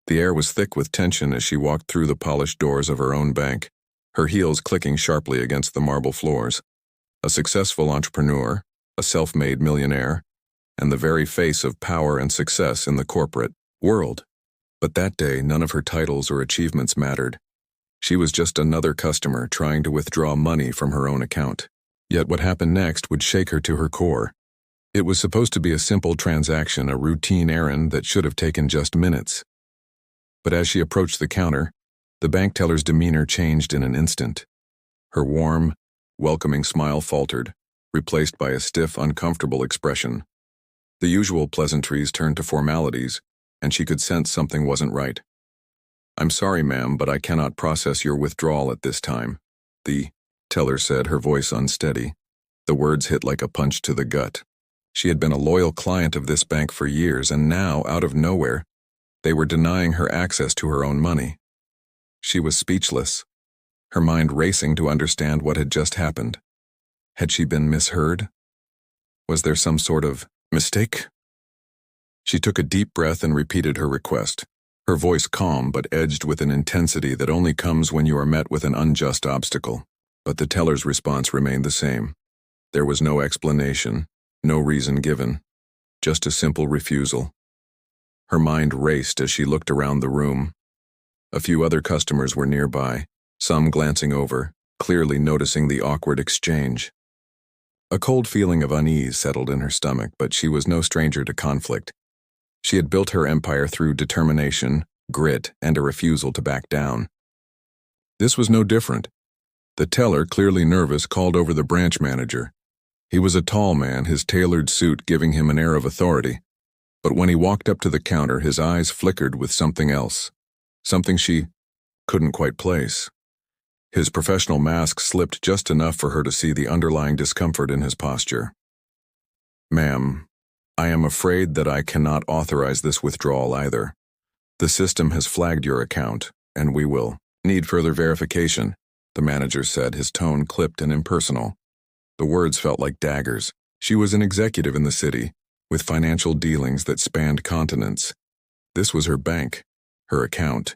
The air was thick with tension as she walked through the polished doors of her own bank, her heels clicking sharply against the marble floors. A successful entrepreneur, a self-made millionaire, and the very face of power and success in the corporate world. But that day, none of her titles or achievements mattered. She was just another customer trying to withdraw money from her own account. Yet what happened next would shake her to her core. It was supposed to be a simple transaction, a routine errand that should have taken just minutes. But as she approached the counter, the bank teller's demeanor changed in an instant. Her warm, welcoming smile faltered, replaced by a stiff, uncomfortable expression. The usual pleasantries turned to formalities, and she could sense something wasn't right. "I'm sorry, ma'am, but I cannot process your withdrawal at this time," the teller said, her voice unsteady. The words hit like a punch to the gut. She had been a loyal client of this bank for years, and now, out of nowhere, they were denying her access to her own money. She was speechless, her mind racing to understand what had just happened. Had she been misheard? Was there some sort of mistake? She took a deep breath and repeated her request, her voice calm but edged with an intensity that only comes when you are met with an unjust obstacle. But the teller's response remained the same. There was no explanation, no reason given, just a simple refusal. Her mind raced as she looked around the room. A few other customers were nearby, some glancing over, clearly noticing the awkward exchange. A cold feeling of unease settled in her stomach, but she was no stranger to conflict. She had built her empire through determination, grit, and a refusal to back down. This was no different. The teller, clearly nervous, called over the branch manager. He was a tall man, his tailored suit giving him an air of authority. But when he walked up to the counter, his eyes flickered with something else, something she couldn't quite place. His professional mask slipped just enough for her to see the underlying discomfort in his posture. "Ma'am, I am afraid that I cannot authorize this withdrawal either. The system has flagged your account, and we will need further verification," the manager said, his tone clipped and impersonal. The words felt like daggers. She was an executive in the city, with financial dealings that spanned continents. This was her bank, her account,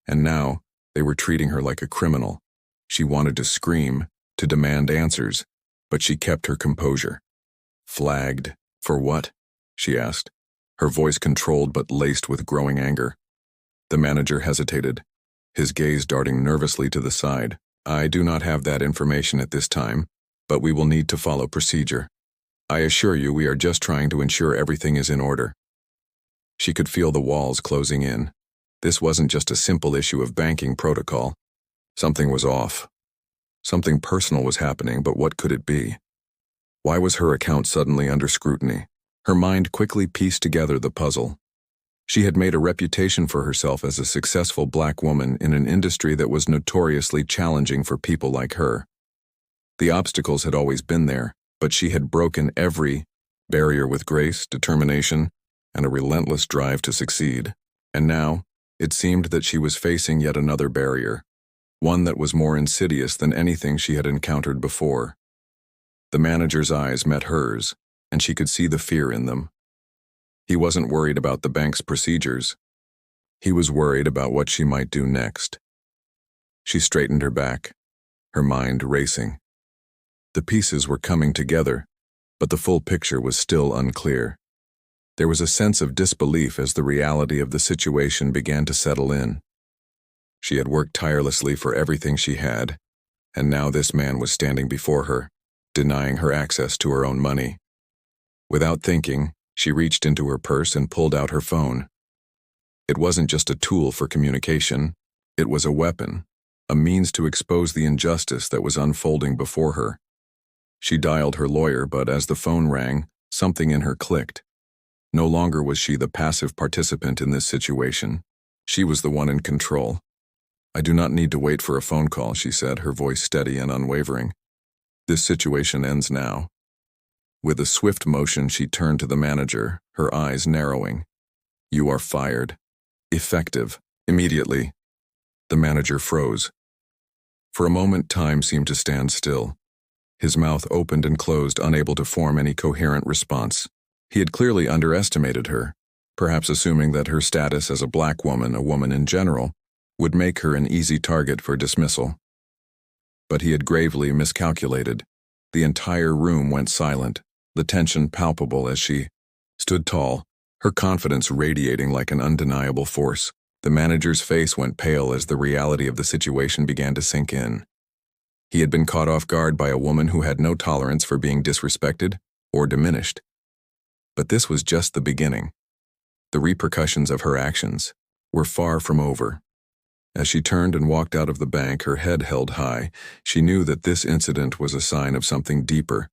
and now they were treating her like a criminal. She wanted to scream, to demand answers, but she kept her composure. "Flagged? For what?" she asked, her voice controlled but laced with growing anger. The manager hesitated, his gaze darting nervously to the side. "I do not have that information at this time, but we will need to follow procedure. I assure you we are just trying to ensure everything is in order." She could feel the walls closing in. This wasn't just a simple issue of banking protocol. Something was off. Something personal was happening, but what could it be? Why was her account suddenly under scrutiny? Her mind quickly pieced together the puzzle. She had made a reputation for herself as a successful black woman in an industry that was notoriously challenging for people like her. The obstacles had always been there, but she had broken every barrier with grace, determination, and a relentless drive to succeed. And now, it seemed that she was facing yet another barrier, one that was more insidious than anything she had encountered before. The manager's eyes met hers, and she could see the fear in them. He wasn't worried about the bank's procedures. He was worried about what she might do next. She straightened her back, her mind racing. The pieces were coming together, but the full picture was still unclear. There was a sense of disbelief as the reality of the situation began to settle in. She had worked tirelessly for everything she had, and now this man was standing before her, denying her access to her own money. Without thinking, she reached into her purse and pulled out her phone. It wasn't just a tool for communication, it was a weapon, a means to expose the injustice that was unfolding before her. She dialed her lawyer, but as the phone rang, something in her clicked. No longer was she the passive participant in this situation. She was the one in control. "I do not need to wait for a phone call," she said, her voice steady and unwavering. "This situation ends now." With a swift motion, she turned to the manager, her eyes narrowing. "You are fired. Effective. Immediately." The manager froze. For a moment, time seemed to stand still. His mouth opened and closed, unable to form any coherent response. He had clearly underestimated her. perhaps assuming that her status as a black woman, a woman in general, would make her an easy target for dismissal. But he had gravely miscalculated. The entire room went silent, the tension palpable as she stood tall, her confidence radiating like an undeniable force. The manager's face went pale as the reality of the situation began to sink in. He had been caught off guard by a woman who had no tolerance for being disrespected or diminished. But this was just the beginning. The repercussions of her actions were far from over. As she turned and walked out of the bank, her head held high, she knew that this incident was a sign of something deeper,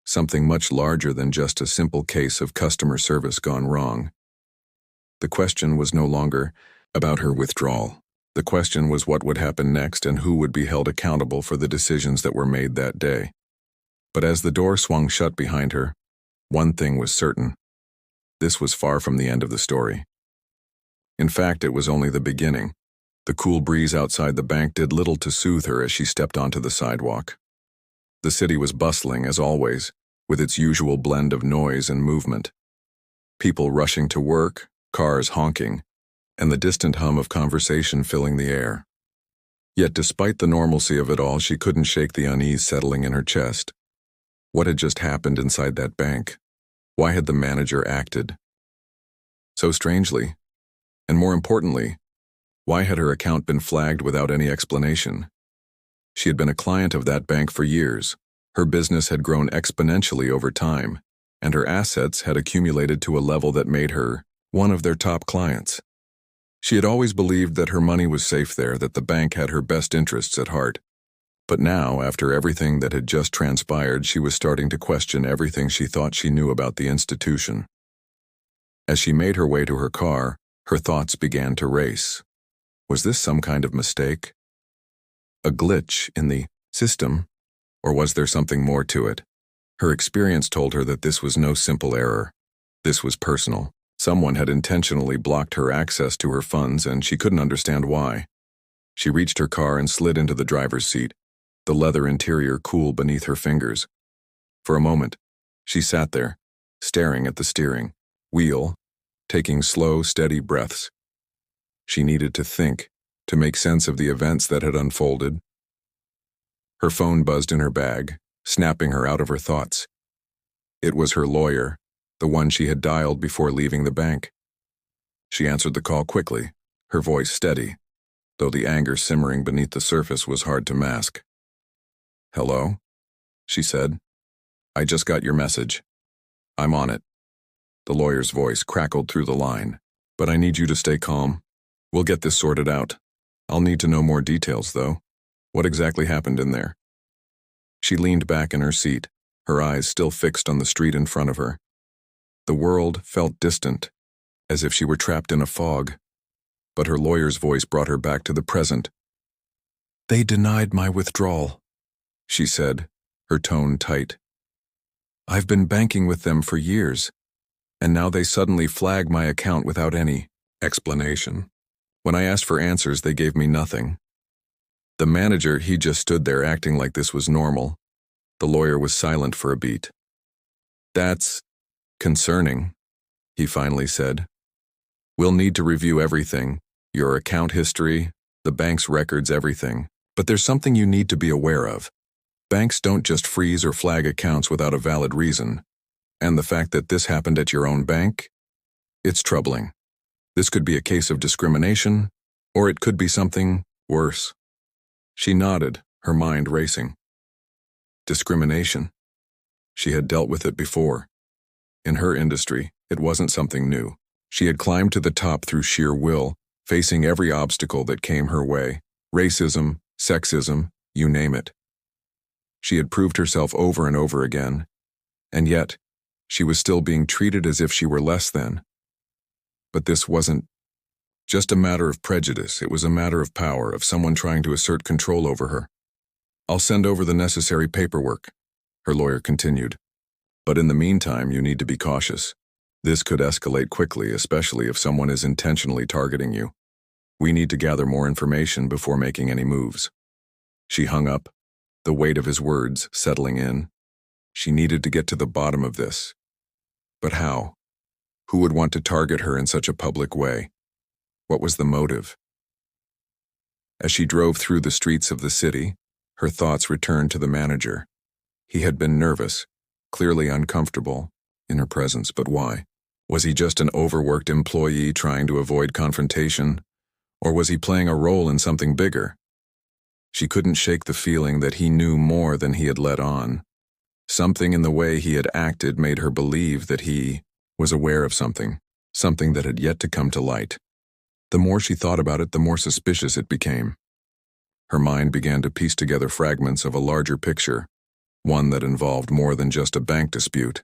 something much larger than just a simple case of customer service gone wrong. The question was no longer about her withdrawal. The question was what would happen next and who would be held accountable for the decisions that were made that day. But as the door swung shut behind her, one thing was certain. This was far from the end of the story. In fact, it was only the beginning. The cool breeze outside the bank did little to soothe her as she stepped onto the sidewalk. The city was bustling, as always, with its usual blend of noise and movement. People rushing to work, cars honking, and the distant hum of conversation filling the air. Yet despite the normalcy of it all, she couldn't shake the unease settling in her chest. What had just happened inside that bank? Why had the manager acted so strangely? And more importantly, why had her account been flagged without any explanation? She had been a client of that bank for years. Her business had grown exponentially over time, and her assets had accumulated to a level that made her one of their top clients. She had always believed that her money was safe there, that the bank had her best interests at heart. But now, after everything that had just transpired, she was starting to question everything she thought she knew about the institution. As she made her way to her car, her thoughts began to race. Was this some kind of mistake? A glitch in the system? Or was there something more to it? Her experience told her that this was no simple error. This was personal. Someone had intentionally blocked her access to her funds, and she couldn't understand why. She reached her car and slid into the driver's seat, the leather interior cool beneath her fingers. For a moment, she sat there, staring at the steering wheel, taking slow, steady breaths. She needed to think, to make sense of the events that had unfolded. Her phone buzzed in her bag, snapping her out of her thoughts. It was her lawyer, the one she had dialed before leaving the bank. She answered the call quickly, her voice steady, though the anger simmering beneath the surface was hard to mask. "Hello?" she said. "I just got your message. I'm on it." The lawyer's voice crackled through the line. "But I need you to stay calm. We'll get this sorted out. I'll need to know more details, though. What exactly happened in there?" She leaned back in her seat, her eyes still fixed on the street in front of her. The world felt distant, as if she were trapped in a fog. But her lawyer's voice brought her back to the present. "They denied my withdrawal," she said, her tone tight. "I've been banking with them for years, and now they suddenly flag my account without any explanation. When I asked for answers, they gave me nothing." The manager, he just stood there acting like this was normal. The lawyer was silent for a beat. "That's concerning," he finally said. "We'll need to review everything, your account history, the bank's records, everything. But there's something you need to be aware of. Banks don't just freeze or flag accounts without a valid reason. And the fact that this happened at your own bank? It's troubling. This could be a case of discrimination, or it could be something worse." She nodded, her mind racing. Discrimination. She had dealt with it before. In her industry, it wasn't something new. She had climbed to the top through sheer will, facing every obstacle that came her way. Racism, sexism, you name it. She had proved herself over and over again, and yet, she was still being treated as if she were less than. But this wasn't just a matter of prejudice, it was a matter of power, of someone trying to assert control over her. "I'll send over the necessary paperwork," her lawyer continued. "But in the meantime, you need to be cautious. This could escalate quickly, especially if someone is intentionally targeting you. We need to gather more information before making any moves." She hung up, the weight of his words settling in. She needed to get to the bottom of this. But how? Who would want to target her in such a public way? What was the motive? As she drove through the streets of the city, her thoughts returned to the manager. He had been nervous, clearly uncomfortable in her presence, but why? Was he just an overworked employee trying to avoid confrontation, or was he playing a role in something bigger? She couldn't shake the feeling that he knew more than he had let on. Something in the way he had acted made her believe that he was aware of something that had yet to come to light. The more she thought about it, the more suspicious it became. Her mind began to piece together fragments of a larger picture, one that involved more than just a bank dispute.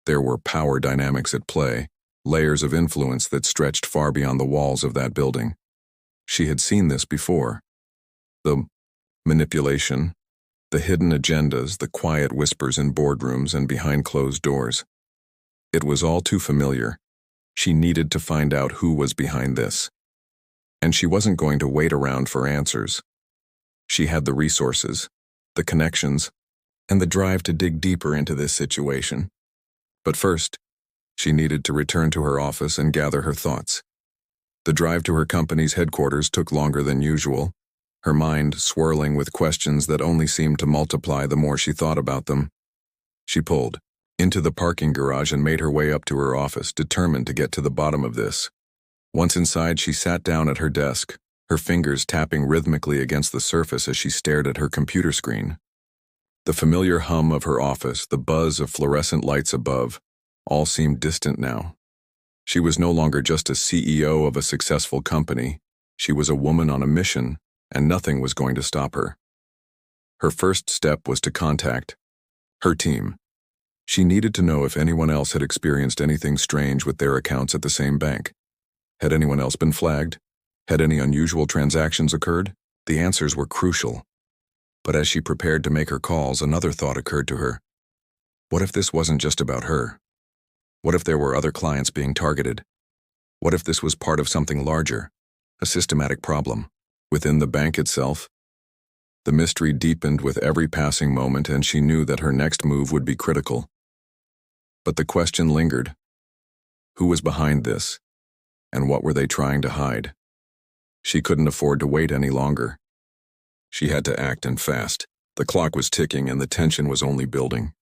There were power dynamics at play, layers of influence that stretched far beyond the walls of that building. She had seen this before. The manipulation, the hidden agendas, the quiet whispers in boardrooms and behind closed doors. It was all too familiar. She needed to find out who was behind this. And she wasn't going to wait around for answers. She had the resources, the connections, and the drive to dig deeper into this situation. But first, she needed to return to her office and gather her thoughts. The drive to her company's headquarters took longer than usual, her mind swirling with questions that only seemed to multiply the more she thought about them. She pulled into the parking garage and made her way up to her office, determined to get to the bottom of this. Once inside, she sat down at her desk, her fingers tapping rhythmically against the surface as she stared at her computer screen. The familiar hum of her office, the buzz of fluorescent lights above, all seemed distant now. She was no longer just a CEO of a successful company. She was a woman on a mission, and nothing was going to stop her. Her first step was to contact her team. She needed to know if anyone else had experienced anything strange with their accounts at the same bank. Had anyone else been flagged? Had any unusual transactions occurred? The answers were crucial. But as she prepared to make her calls, another thought occurred to her. What if this wasn't just about her? What if there were other clients being targeted? What if this was part of something larger, a systematic problem, within the bank itself? The mystery deepened with every passing moment, and she knew that her next move would be critical. But the question lingered. Who was behind this? And what were they trying to hide? She couldn't afford to wait any longer. She had to act, and fast. The clock was ticking and the tension was only building.